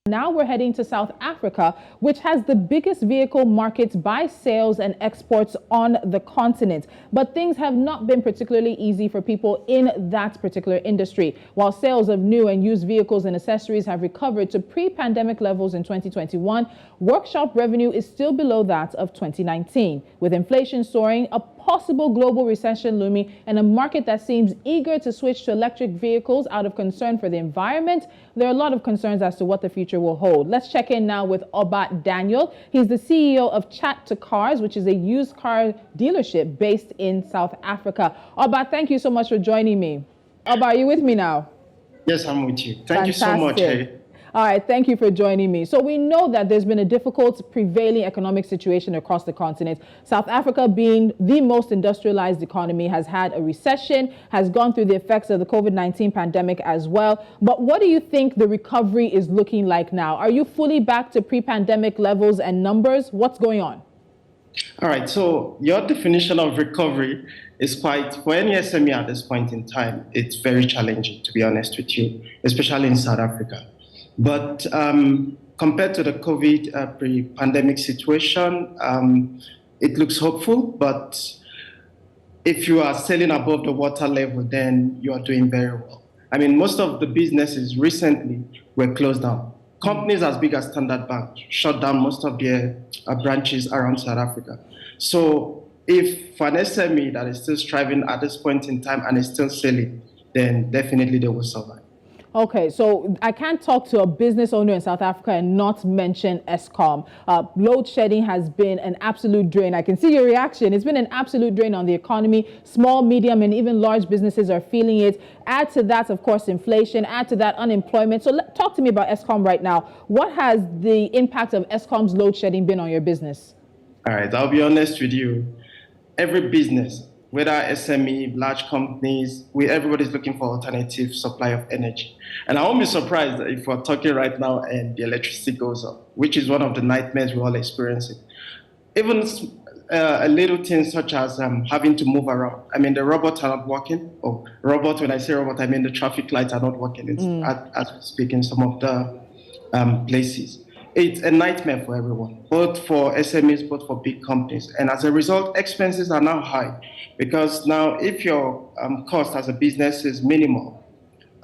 Now we're heading to South Africa, which has the biggest vehicle markets by sales and exports on the continent. But things have not been particularly easy for people in that particular industry. While sales of new and used vehicles and accessories have recovered to pre-pandemic levels in 2021, workshop revenue is still below that of 2019. With inflation soaring, a possible global recession looming, and a market that seems eager to switch to electric vehicles out of concern for the environment, there are a lot of concerns as to what the future will hold. Let's check in now with Oba Daniel. He's the CEO of Chat to Cars, which is a used car dealership based in South Africa. Oba, thank you so much for joining me. Oba, are you with me now? Yes, I'm with you. Thank you so much. Hey. All right, thank you for joining me. So we know that there's been a difficult prevailing economic situation across the continent. South Africa, being the most industrialized economy, has had a recession, has gone through the effects of the COVID-19 pandemic as well. But what do you think the recovery is looking like now? Are you fully back to pre-pandemic levels and numbers? What's going on? All right, so your definition of recovery is quite, for any SME at this point in time, it's very challenging, to be honest with you, especially in South Africa. But compared to the COVID pre-pandemic situation, it looks hopeful. But if you are selling above the water level, then you are doing very well. I mean, most of the businesses recently were closed down. Companies as big as Standard Bank shut down most of their branches around South Africa. So if for an SME that is still striving at this point in time and is still selling, then definitely they will survive. Okay, so I can't talk to a business owner in South Africa and not mention Eskom. Load shedding has been an absolute drain. I can see your reaction. It's been an absolute drain on the economy. Small, medium, and even large businesses are feeling it. Add to that, of course, inflation. Add to that, unemployment. So talk to me about Eskom right now. What has the impact of Eskom's load shedding been on your business? All right, I'll be honest with you. Every business, whether SME, large companies, everybody's looking for alternative supply of energy. And I won't be surprised if we're talking right now and the electricity goes up, which is one of the nightmares we're all experiencing. Even a little thing such as having to move around. I mean, the robots are not working. Or robot, when I say robot, I mean the traffic lights are not working as we speak in some of the places. It's a nightmare for everyone, both for SMEs, both for big companies. And as a result, expenses are now high because now if your cost as a business is minimal,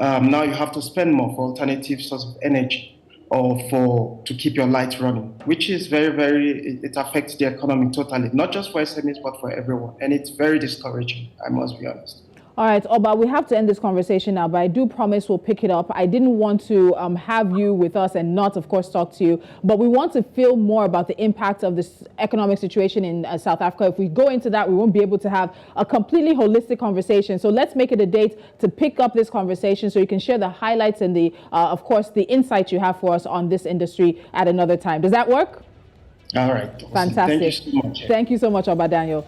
now you have to spend more for alternative source of energy or to keep your lights running, which is it affects the economy totally, not just for SMEs, but for everyone. And it's very discouraging, I must be honest. All right, Oba, we have to end this conversation now, but I do promise we'll pick it up. I didn't want to have you with us and not, of course, talk to you, but we want to feel more about the impact of this economic situation in South Africa. If we go into that, we won't be able to have a completely holistic conversation. So let's make it a date to pick up this conversation so you can share the highlights and of course, the insights you have for us on this industry at another time. Does that work? All right. Fantastic. Thank you so much. Thank you so much, Oba Daniel.